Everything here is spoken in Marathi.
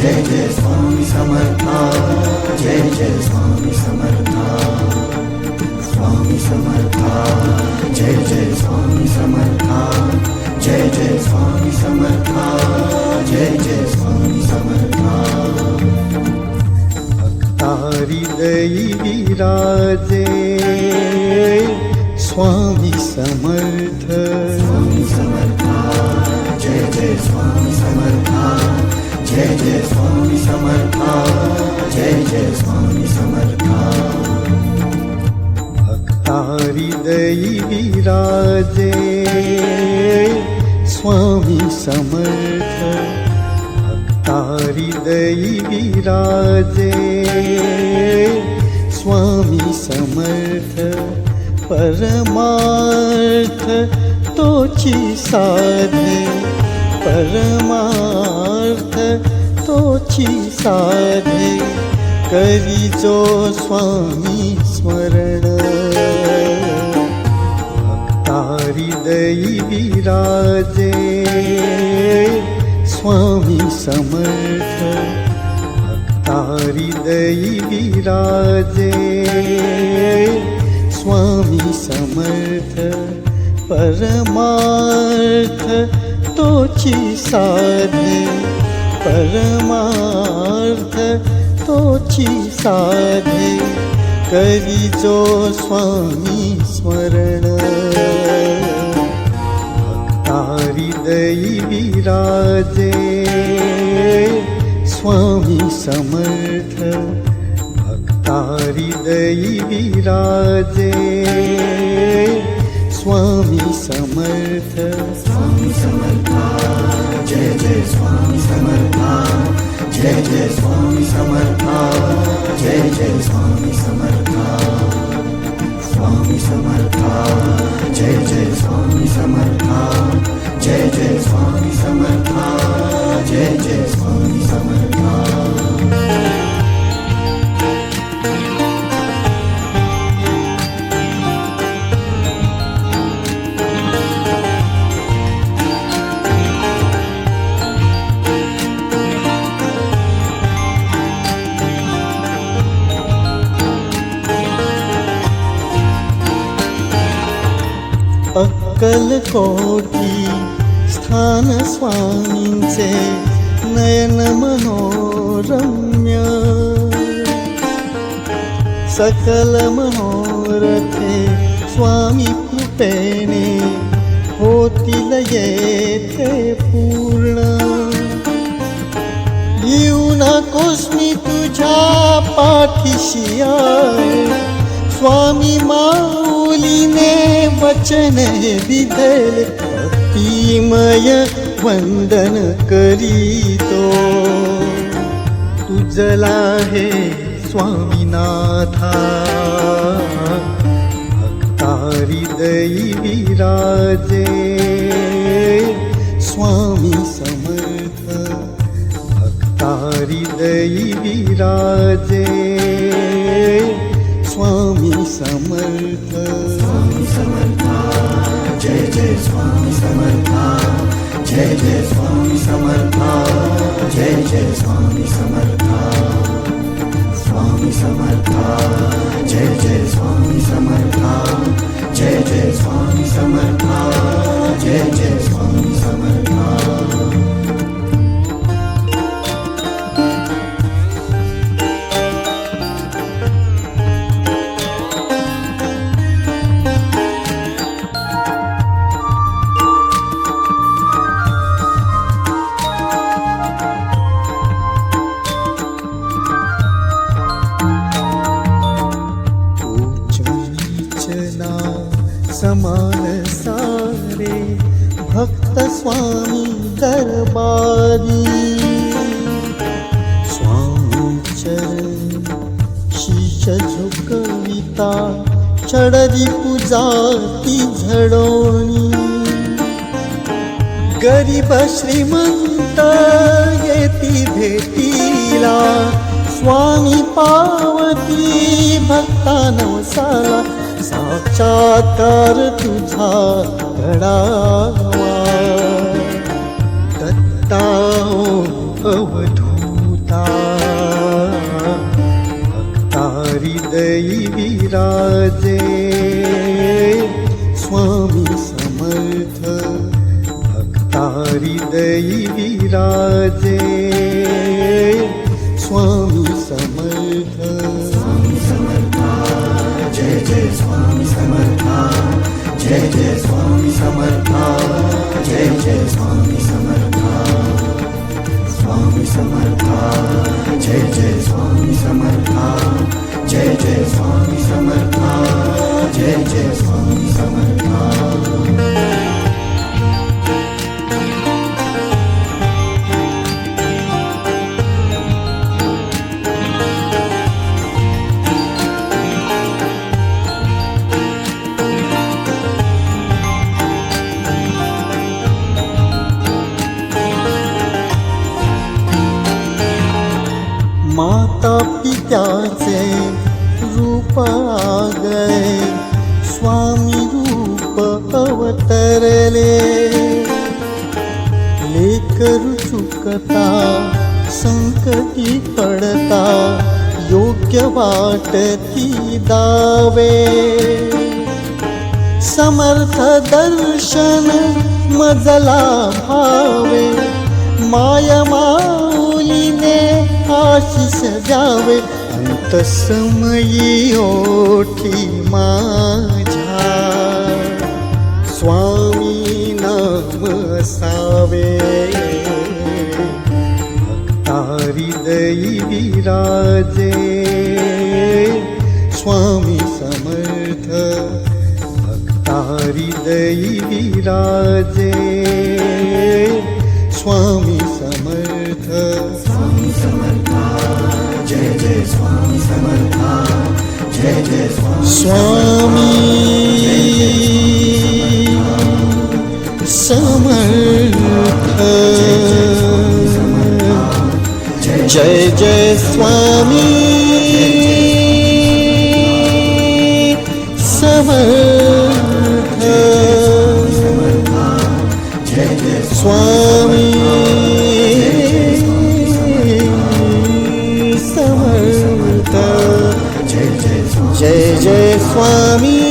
जय जय स्वामी समर्था, जय जय स्वामी समर्था, स्वामी समर्था, जय जय स्वामी समर्था, जय जय स्वामी समर्था, जय जय स्वामी समर्था। हृदयी विराजे स्वामी समर्थ, स्वामी समर्था, जय जय स्वामी समर्था, जय जय स्वामी समर्था, जय जय स्वामी समर्था। हृदयी विराजे स्वामी समर्थ, हृदयी विराजे स्वामी समर्थ। परमार्थ तोची साधे, परमार्थ तोची साधे, करी जो स्वामी स्मरण। हृदयी विराजे स्वामी समर्थ, हृदयी विराजे स्वामी समर्थ। परमार्थ तोची साधे, परमार्थ तोची साधे, करी जो स्वामी स्मरण। हृदयी विराजे स्वामी समर्थ, हृदयी विराजे स्वामी समर्थ। स्वामी समर्था, जय जय स्वामी समर्था, जय जय स्वामी समर्था, जय जय स्वामी समर्था, स्वामी समर्था, जय जय स्वामी समर्था, जय जय स्वामी समर्था, जय जय स्वामी समर्था। अक्कलकोटी स्थान स्वामींचे नयन मनोरम्य, सकल मनोरथे स्वामी कृपेने होतील येथे पूर्ण। येऊ नकोस मी तुझ्या पाठीशी आहे, स्वामी माऊलीने वचन दिले, भक्तिमय वंदन करीतो। तुझला हे स्वामीनाथा, हृदयी विराजे स्वामी समर्थ, हृदयी विराजे स्वामी समर्थ। स्वामी समर्था, जय जय स्वामी समर्था, जय जय स्वामी समर्था, जय जय स्वामी समर्था, स्वामी समर्था, जय जय स्वामी समर्था, जय जय स्वामी समर्था, जय जय स्वामी समर्था। समान सारे भक्त स्वामी दरबारी, स्वामी चरण शीश झुकविता, चढरी पूजा ती झडोनी। गरीब श्रीमंत येती भेटीला, स्वामी पावती भक्ता नवसाला। साक्षात्कार तुझा घडावा, दत्ता अवधूत हृदयी विराजे स्वामी समर्थ भक्ता हृदयी विराजे स्वामी समर्थ जय जय स्वामी समर्था जय जय स्वामी समर्था जय जय स्वामी समर्था स्वामी समर्था जय जय स्वामी समर्था जय जय स्वामी समर्था जय जय स्वामी समर्था माता पित्याचे रूप आ गए स्वामी रूप अवतरले लेकरु चुकता संकटी पडता योग्य वाट ती दावे समर्थ दर्शन मजला भावे माया माऊलीने आशिष द्यावे अंतसमयी ओठी माझ्या स्वामी नाम सावे भक्ता हृदयी विराजे स्वामी समर्थ भक्ता हृदयी विराजे स्वामी समर्थ स्वामी समर्था जय जय स्वामी समर्था जय जय स्वामी समर्थ जय जय स्वामी समर्थ स्वामी समर्थ जय जय स्वामी